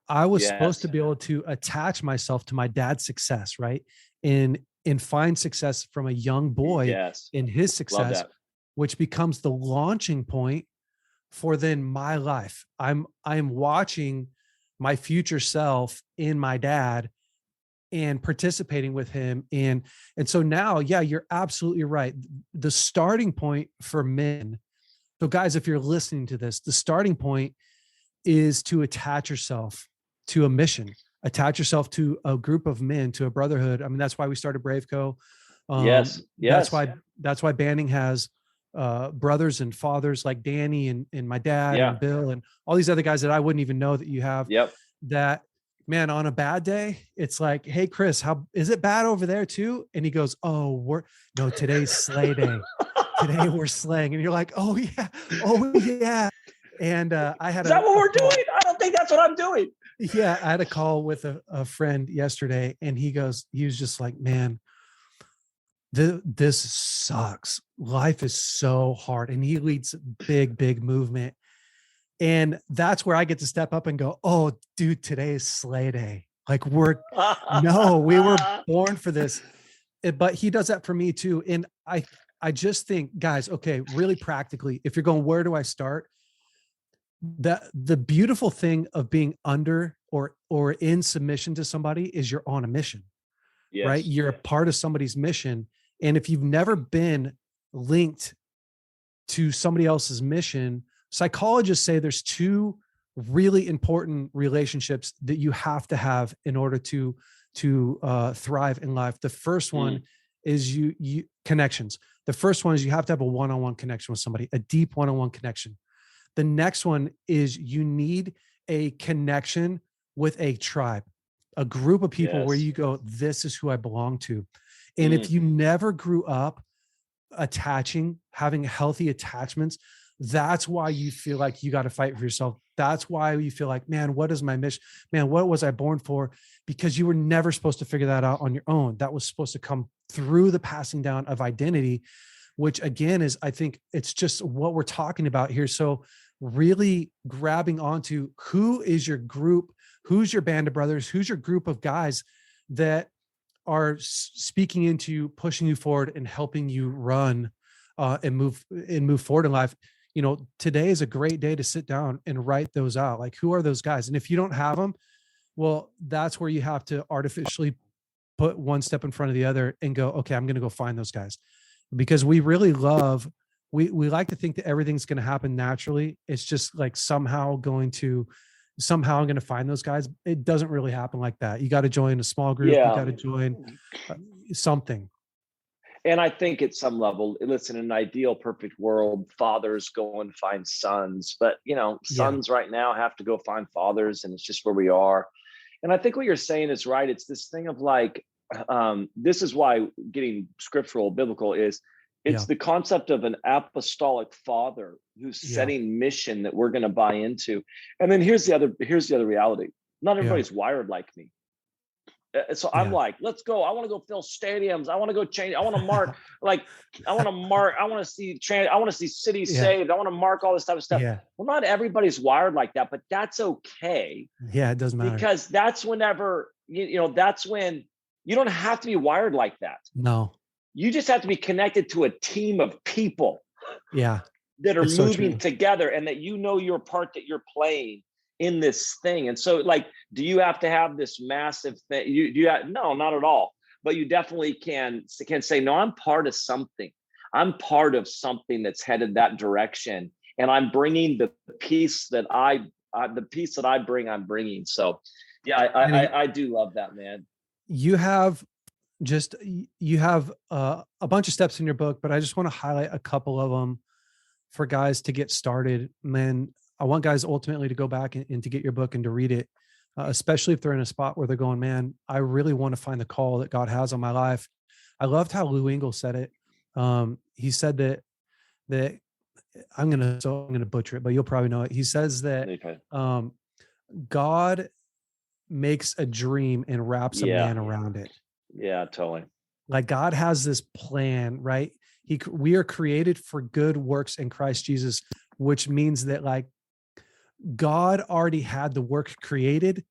I was supposed to be able to attach myself to my dad's success, right? And find success from a young boy in his success, which becomes the launching point for then my life. I'm watching my future self in my dad and participating with him. And so now, yeah, you're absolutely right. The starting point for men. So guys, if you're listening to this, the starting point is to attach yourself to a mission, attach yourself to a group of men, to a brotherhood. I mean, that's why we started BraveCo.
Yes.
That's why Banning has brothers and fathers like Danny and my dad and Bill and all these other guys that I wouldn't even know that you have. That, man, on a bad day, it's like, hey, Chris, how is it bad over there too? And he goes, oh, today's slay day. Today we're slaying. And you're like, oh yeah. And I had
is that what we're doing? I don't think that's what I'm doing.
Yeah. I had a call with a friend yesterday and he was just like, man, this sucks. Life is so hard. And he leads big movement. And that's where I get to step up and go, oh, dude, today is slay day. Like we were born for this. But he does that for me too. And I just think, guys, okay, really practically, if you're going, where do I start? The beautiful thing of being under or in submission to somebody is you're on a mission, right? You're a part of somebody's mission. And if you've never been linked to somebody else's mission, psychologists say there's two really important relationships that you have to have in order to thrive in life. The first one is you connections. The first one is you have to have a one-on-one connection with somebody, a deep one-on-one connection. The next one is you need a connection with a tribe, a group of people where you go, this is who I belong to. And if you never grew up having healthy attachments, that's why you feel like you got to fight for yourself. That's why you feel like, man, what is my mission? Man, what was I born for? Because you were never supposed to figure that out on your own. That was supposed to come through the passing down of identity, which again is, I think it's just what we're talking about here. So really grabbing onto who is your group, who's your band of brothers, who's your group of guys that are speaking into you, pushing you forward and helping you run and move forward in life. You know, today is a great day to sit down and write those out. Like, who are those guys? And if you don't have them, well, that's where you have to artificially put one step in front of the other and go, okay, I'm going to go find those guys, because we really we like to think that everything's going to happen naturally. It's just like somehow I'm going to find those guys. It doesn't really happen like that. You got to join a small group. You got to join something.
And I think at some level, listen, in an ideal, perfect world, fathers go and find sons, but sons right now have to go find fathers, and it's just where we are. And I think what you're saying is right. It's this thing of like, this is why getting scriptural, biblical is, it's the concept of an apostolic father who's setting mission that we're going to buy into. And then here's the other reality. Not everybody's wired like me. So I'm like, let's go. I want to go fill stadiums. I want to go change. I want to mark, I want to see cities saved. I want to mark all this type of stuff.
Yeah.
Well, not everybody's wired like that, but that's okay.
Yeah, it doesn't matter.
Because that's whenever, that's when you don't have to be wired like that.
No.
You just have to be connected to a team of people.
Yeah.
That are moving together, and that your part that you're playing in this thing. And so, like, do you have to have this massive thing? No, not at all. But you definitely can say, no, I'm part of something. I'm part of something that's headed that direction, and I'm bringing the piece that I bring. I'm bringing. So, yeah, I do love that, man.
You have you have a bunch of steps in your book, but I just want to highlight a couple of them for guys to get started. Man, I want guys ultimately to go back and to get your book and to read it, especially if they're in a spot where they're going, man, I really want to find the call that God has on my life. I loved how Lou Engle said it. He said that I'm gonna butcher it, but you'll probably know it. He says that
Okay.
God makes a dream and wraps a
Yeah.
man around it.
Yeah, totally.
Like God has this plan, right? We are created for good works in Christ Jesus, which means that like God already had the work created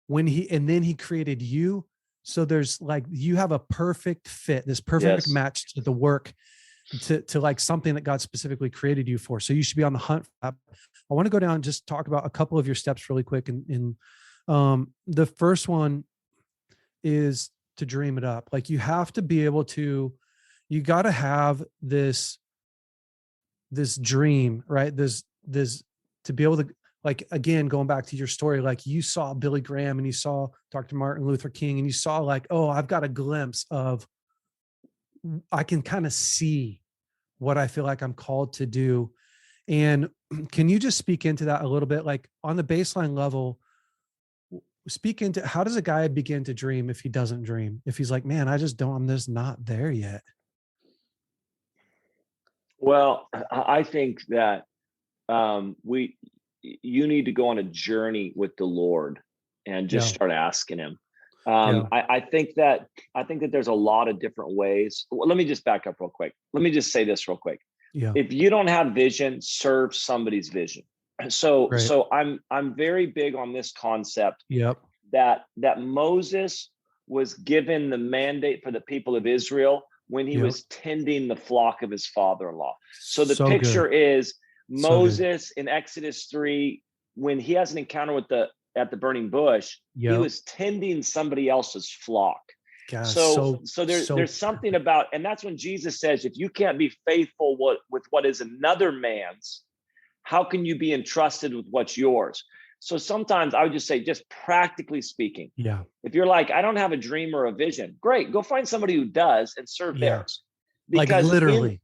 and then he created you. So there's like, you have a perfect fit, this perfect
Yes.
match to the work, to like something that God specifically created you for. So you should be on the hunt for that. I want to go down and just talk about a couple of your steps really quick. And the first one is to dream it up. Like you have to be able to, you got to have this dream, right? This to be able to, like, again, going back to your story, like you saw Billy Graham and you saw Dr. Martin Luther King and you saw like, oh, I've got a glimpse of, I can kind of see what I feel like I'm called to do. And can you just speak into that a little bit? Like on the baseline level, speak into how does a guy begin to dream if he doesn't dream? If he's like, man, I'm just not there yet.
Well, I think that you need to go on a journey with the Lord and just
Yeah.
start asking him.
Yeah.
I think that there's a lot of different ways. Well, let me just back up real quick. Let me just say this real quick.
Yeah.
If you don't have vision, serve somebody's vision.
Right.
So I'm very big on this concept
Yep.
that Moses was given the mandate for the people of Israel when he
Yep.
was tending the flock of his father-in-law. So the
So
picture
good.
is
So good.
Moses in Exodus 3, when he has an encounter with at the burning bush, he
Yep.
was tending somebody else's flock.
Gosh,
So
so
there's something about, and that's when Jesus says, if you can't be faithful with what is another man's, how can you be entrusted with what's yours? So sometimes I would just say, just practically speaking,
yeah.
if you're like, I don't have a dream or a vision, great, go find somebody who does and serve
Yeah.
theirs.
Like
Because
literally.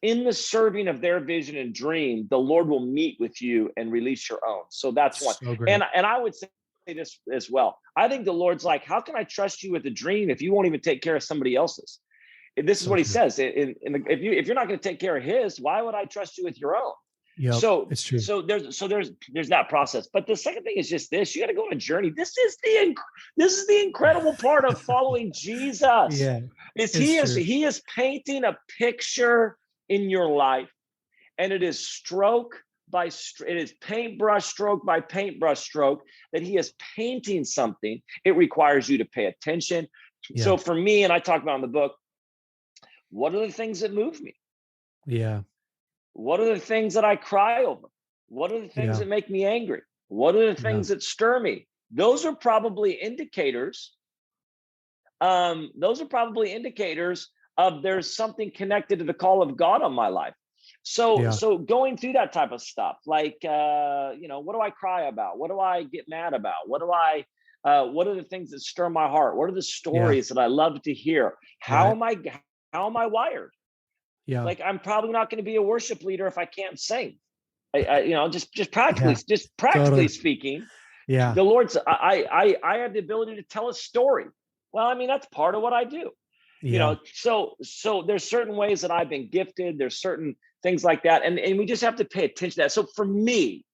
in the serving of their vision and dream, the Lord will meet with you and release your own. So that's one.
So great.
And I would say this as well. I think the Lord's like, how can I trust you with a dream if you won't even take care of somebody else's? This is
So
what he
true.
says. If you're not going to take care of his, why would I trust you with your own?
Yep. It's true.
So there's that process. But the second thing is just this: you got to go on a journey. This is the incredible part of following Jesus.
Yeah.
Is
It's true.
he is painting a picture in your life, and it is it is paintbrush stroke by paintbrush stroke that he is painting something. It requires you to pay attention.
Yeah.
So for me, and I talk about in the book, what are the things that move me?
Yeah.
What are the things that I cry over? What are the things
Yeah.
that make me angry? What are the
Yeah.
things that stir me? Those are probably indicators. Those are probably indicators of there's something connected to the call of God on my life. So going through that type of stuff, like what do I cry about? What do I get mad about? What are the things that stir my heart? What are the stories that I love to hear? How am I wired?
Yeah.
Like, I'm probably not going to be a worship leader if I can't sing. Just practically
Totally.
speaking,
Yeah.
the Lord's, I have the ability to tell a story. Well, I mean, that's part of what I do.
Yeah.
So there's certain ways that I've been gifted. There's certain things like that. And we just have to pay attention to that. So for me,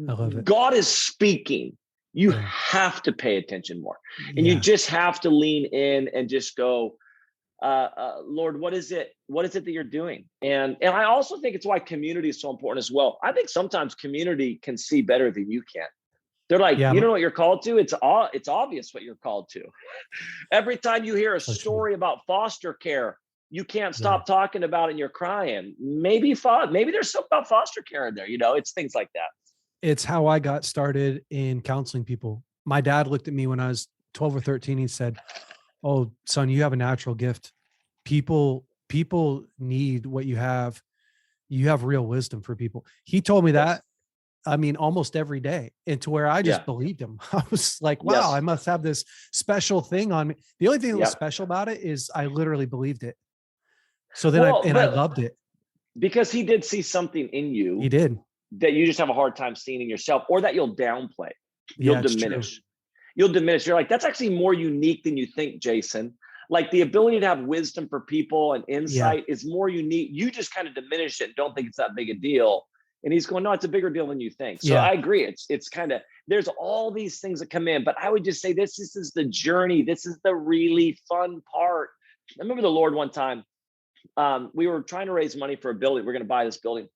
I love it.
God is speaking. You have to pay attention more. And you
Yeah.
just have to lean in and just go, Lord, what is it that you're doing? And I also think it's why community is so important as well. I think sometimes community can see better than you can. They're like,
Yeah.
you know what you're called to? It's obvious what you're called to. Every time you hear a story about foster care, you can't stop talking about it and you're crying. Maybe there's something about foster care in there. It's things like that.
It's how I got started in counseling people. My dad looked at me when I was 12 or 13. He said, "Oh, son, you have a natural gift. People need what you have. You have real wisdom for people." He told me that. I mean, almost every day, and to where I just
Yeah.
believed him. I was like, wow,
Yes.
I must have this special thing on me. The only thing that was
Yep.
special about it is I literally believed it. So then
Well,
I
but
loved it.
because he did see something in
He
you
did.
that you just have a hard time seeing in yourself, or that you'll downplay, you'll
Yeah, it's true.
diminish. You'll diminish. You're like, that's actually more unique than you think, Jason. Like the ability to have wisdom for people and
Yeah.
insight is more unique. You just kind of diminish it and don't think it's that big a deal. And he's going, no, it's a bigger deal than you think. So
Yeah.
I agree. It's kind of, there's all these things that come in, but I would just say this is the journey. This is the really fun part. I remember the Lord one time, we were trying to raise money for a building. We're going to buy this building.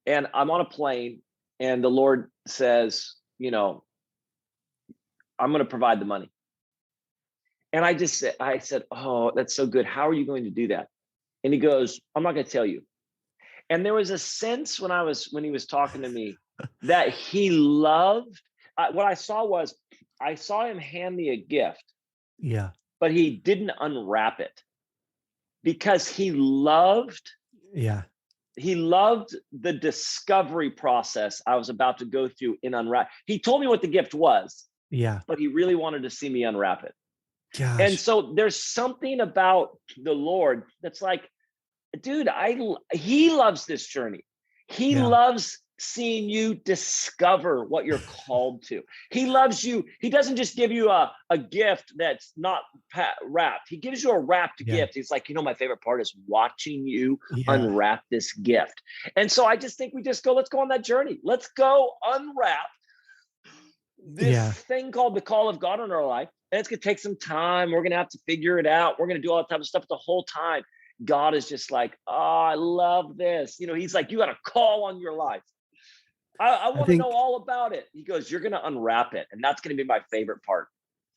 And I'm on a plane, and the Lord says, I'm going to provide the money. And I said, oh, that's so good. How are you going to do that? And he goes, I'm not going to tell you. And there was a sense when he was talking to me that he loved, what I saw him hand me a gift,
Yeah.
but he didn't unwrap it because he loved
Yeah.
the discovery process I was about to go through in unwrap. He told me what the gift was,
Yeah.
but he really wanted to see me unwrap it.
Gosh.
And so there's something about the Lord that's like, dude, he loves this journey. He loves seeing you discover what you're called to. He loves you. He doesn't just give you a gift that's not wrapped. He gives you a wrapped gift. He's like, my favorite part is watching you unwrap this gift. And so I just think we just go, let's go on that journey. Let's go unwrap this thing called the call of God in our life. And it's going to take some time. We're going to have to figure it out. We're going to do all that type of stuff. But the whole time, God is just like, oh, I love this. He's like, you got a call on your life. I want to know all about it. He goes, you're going to unwrap it. And that's going to be my favorite part.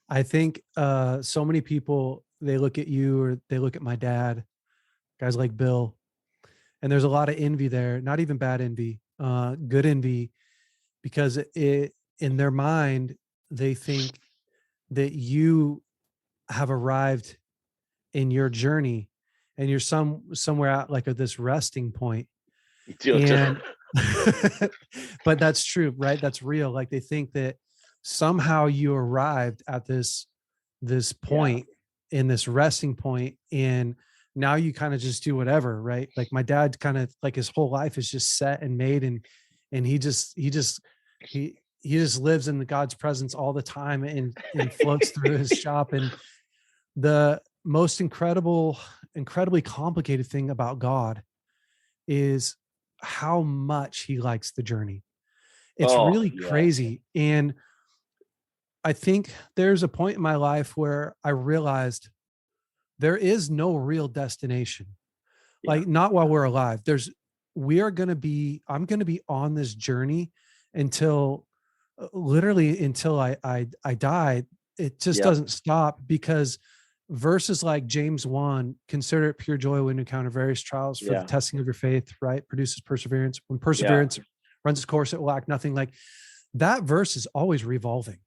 I think so many people, they look at you or they look at my dad, guys like Bill, and there's a lot of envy there, not even bad envy, good envy, because it in their mind, they think that you have arrived in your journey and you're somewhere out like at this resting point. And but that's true, right? That's real. Like they think that somehow you arrived at this point in this resting point, and now you kind of just do whatever, right? Like my dad kind of like his whole life is just set and made, and he just lives in the God's presence all the time and floats through his shop. And the most incredibly complicated thing about God is how much he likes the journey. It's really crazy. And I think there's a point in my life where I realized there is no real destination. Like not while we're alive. I'm going to be on this journey until literally until I die. It just doesn't stop, because verses like James 1, consider it pure joy when you encounter various trials, for the testing of your faith, right, produces perseverance. When perseverance runs its course, it will lack nothing. Like that verse is always revolving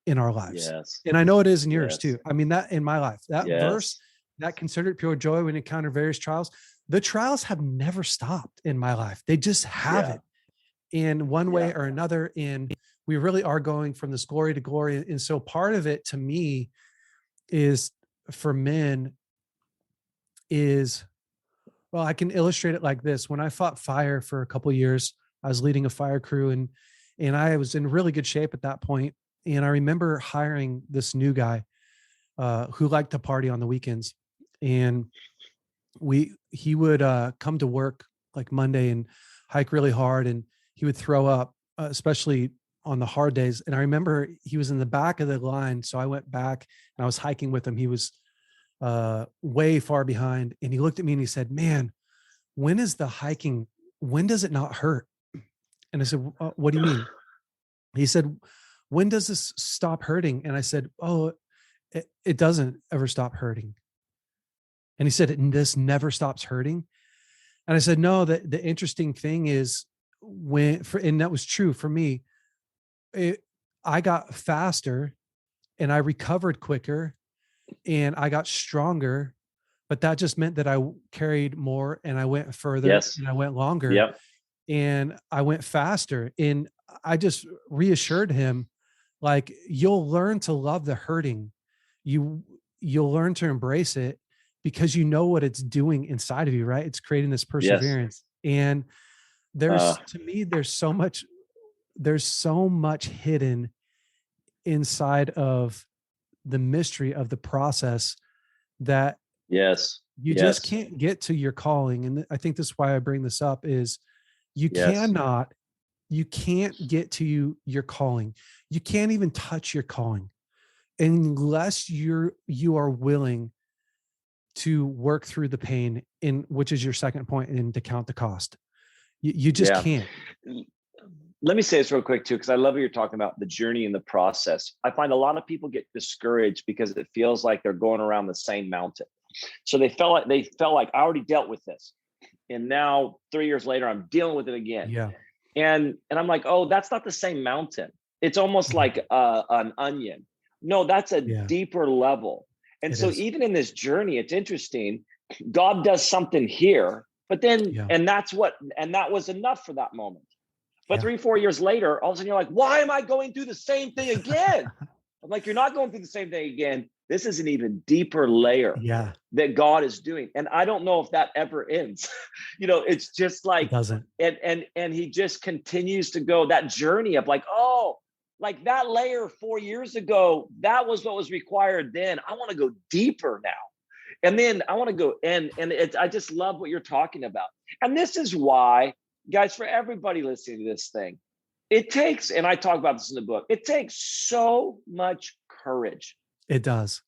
in our lives. And I know it is in yours too. I mean, that in my life, that verse, that consider it pure joy when you encounter various trials, the trials have never stopped in my life. They just haven't in one way or another. And we really are going from this glory to glory. And so part of it to me is, for men, is, well, I can illustrate it like this. When I fought fire for a couple of years, I was leading a fire crew, and I was in really good shape at that point. And I remember hiring this new guy who liked to party on the weekends. And he would come to work like Monday and hike really hard, and he would throw up, especially on the hard days. And I remember he was in the back of the line. So I went back and I was hiking with him. He was way far behind. And he looked at me and he said, man, when does it not hurt? And I said, what do you mean? He said, when does this stop hurting? And I said, oh, it doesn't ever stop hurting. And he said, this never stops hurting. And I said, no, the interesting thing is and that was true for me. I got faster and I recovered quicker and I got stronger, but that just meant that I carried more and I went further and I went longer. and I went faster, and I just reassured him, like, you'll learn to love the hurting. You you'll learn to embrace it because you know what it's doing inside of you, right? It's creating this
Yes.
perseverance. And
Uh,
to me, there's so much hidden inside of the mystery of the process that
yes.
you just
Yes.
can't get to your calling. And I think that's why I bring this up is you
Yes.
cannot, you can't get to your calling. You can't even touch your calling unless you are willing to work through the pain, in which is your second point, and to count the cost. You just
Yeah.
can't.
Let me say this real quick too, because I love what you're talking about, the journey and the process. I find a lot of people get discouraged because it feels like they're going around the same mountain. So they felt like I already dealt with this. And now 3 years later, I'm dealing with it again.
Yeah.
And I'm like, oh, that's not the same mountain. It's almost
Mhm.
like an onion. No, that's a
Yeah,
deeper level. And
it
so
is.
even in this journey, it's interesting. God does something here, but then,
Yeah.
and that was enough for that moment. But
Yeah.
3, 4 years later, all of a sudden you're like, why am I going through the same thing again? I'm like, you're not going through the same thing again. This is an even deeper layer
Yeah.
that God is doing. And I don't know if that ever ends. It's just
It
like,
doesn't.
and he just continues to go that journey of like, oh, like that layer 4 years ago, that was what was required then. I want to go deeper now. And then I want to go and it's I just love what you're talking about. And this is why, guys, for everybody listening to this thing, it takes, and I talk about this in the book, it takes so much courage
It does.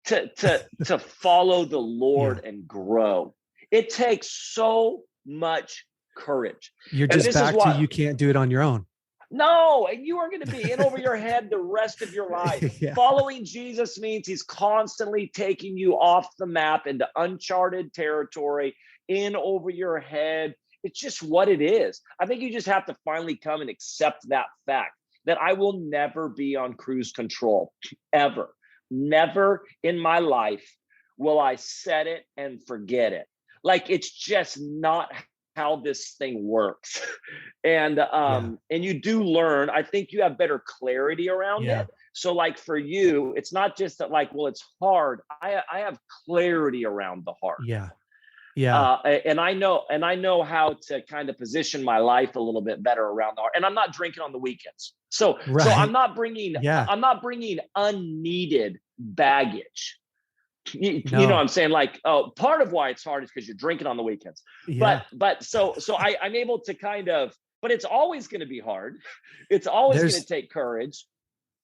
to follow the
Yeah.
Lord and grow. It takes so much courage.
You're
And
just
this is
back to,
what
you can't do it on your own.
no, and you are going to be in over your head the rest of your life.
Yeah.
Following Jesus means he's constantly taking you off the map into uncharted territory, in over your head. It's just what it is. I think you just have to finally come and accept that fact that I will never be on cruise control, ever. Never in my life will I set it and forget it. Like it's just not how this thing works. and
Yeah.
and you do learn. I think you have better clarity around
Yeah.
it. So like for you, it's not just that like, well, it's hard. I have clarity around the hard.
Yeah. Yeah.
And I know how to kind of position my life a little bit better around the heart. And I'm not drinking on the weekends. So I'm
Right.
not bringing
Yeah.
I'm not bringing unneeded baggage. You know what
No.
I'm saying? Like, oh, part of why it's hard is because you're drinking on the weekends. But
Yeah.
I'm able to kind of, but it's always going to be hard. It's always going to
There's
take courage.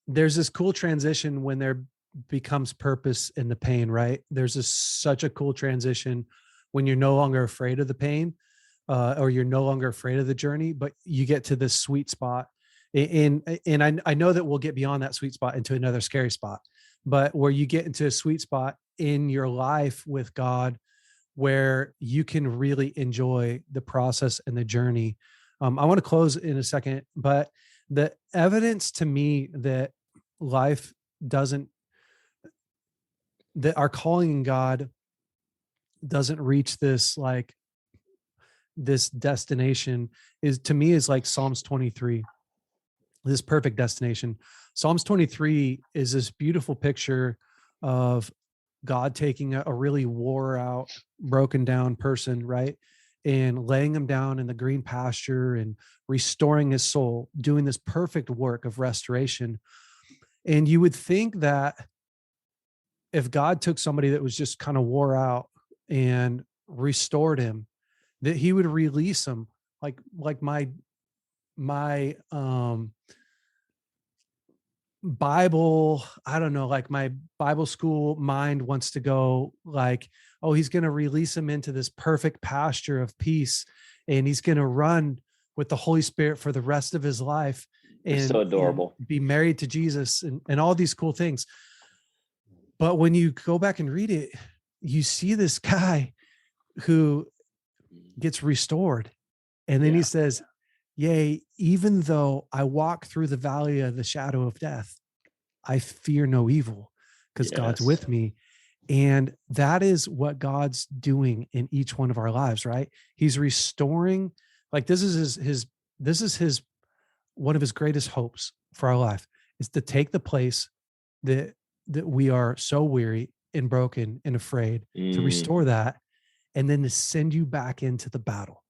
there's this cool transition when there becomes purpose in the pain, right? There's such a cool transition when you're no longer afraid of the pain, or you're no longer afraid of the journey, but you get to this sweet spot. And I know that we'll get beyond that sweet spot into another scary spot, but where you get into a sweet spot in your life with God, where you can really enjoy the process and the journey. I want to close in a second, but the evidence to me that life doesn't, that our calling in God doesn't reach this, like, this destination, is, to me, is like Psalms 23, this perfect destination. Psalms 23 is this beautiful picture of God taking a really wore out, broken down person, right? And laying him down in the green pasture and restoring his soul, doing this perfect work of restoration. And you would think that if God took somebody that was just kind of wore out and restored him, that he would release him, like my Bible, I don't know, like my Bible school mind wants to go like, oh, he's going to release him into this perfect pasture of peace, and he's going to run with the Holy Spirit for the rest of his life,
It's so
and
adorable.
be married to Jesus, and all these cool things. But when you go back and read it, you see this guy who gets restored. And then he
Yeah.
says, yea, even though I walk through the valley of the shadow of death, I fear no evil, because God's
Yes.
with me. And that is what God's doing in each one of our lives, right? He's restoring, Like this is his one of his greatest hopes for our life is to take the place that we are so weary and broken and afraid, to restore that, and then to send you back into the battle.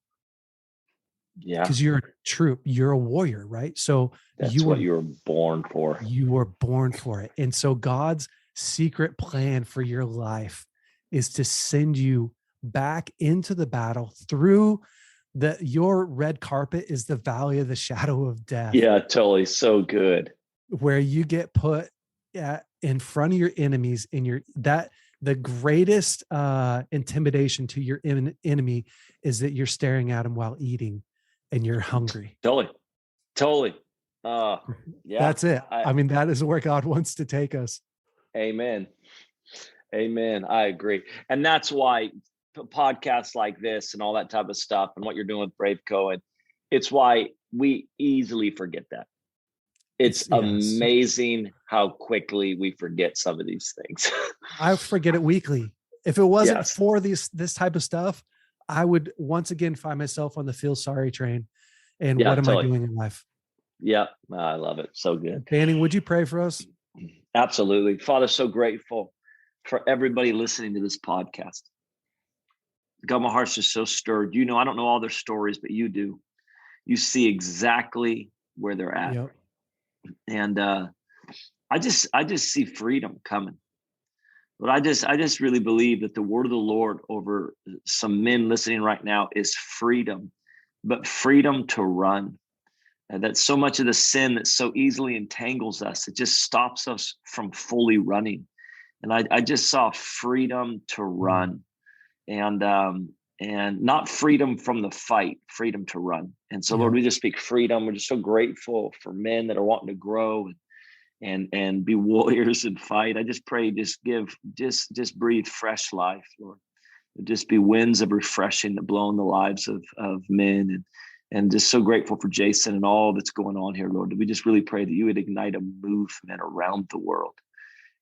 Yeah.
Because you're a troop, you're a warrior, right? So
that's what you were born for.
You were born for it. And so God's secret plan for your life is to send you back into the battle through your red carpet is the valley of the shadow of death.
Yeah, totally. So good.
Where you get put in front of your enemies, and the greatest intimidation to your enemy is that you're staring at them while eating and you're hungry.
Totally. Yeah.
That's it. I mean, that is where God wants to take us.
Amen. I agree. And that's why podcasts like this and all that type of stuff and what you're doing with BraveCo, and it's why we easily forget that. It's amazing how quickly we forget some of these things.
I forget it weekly. If it wasn't for this type of stuff, I would once again find myself on the feel sorry train. And what am I doing in life?
Yeah, I love it. So good.
Banning, would you pray for us?
Absolutely. Father, so grateful for everybody listening to this podcast. God, my heart's just so stirred. You know, I don't know all their stories, but you do. You see exactly where they're at. Yep. And I just see freedom coming. But I just really believe that the word of the Lord over some men listening right now is freedom, but freedom to run. And that's so much of the sin that so easily entangles us. It just stops us from fully running. And I just saw freedom to run, and not freedom from the fight, freedom to run. And so, Lord, we just speak freedom. We're just so grateful for men that are wanting to grow and be warriors and fight. I just pray, just breathe fresh life, Lord. Just be winds of refreshing that blow in the lives of men, and just so grateful for Jason and all that's going on here, Lord. We just really pray that you would ignite a movement around the world.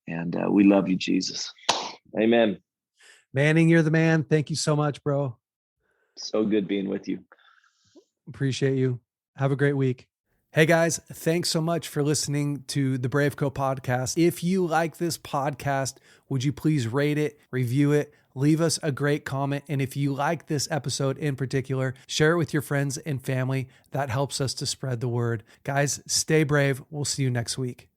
And we love you, Jesus. Amen.
Manning, you're the man. Thank you so much, bro.
So good being with you.
Appreciate you. Have a great week. Hey guys, thanks so much for listening to the BraveCo podcast. If you like this podcast, would you please rate it, review it, leave us a great comment. And if you like this episode in particular, share it with your friends and family. That helps us to spread the word. Guys, stay brave. We'll see you next week.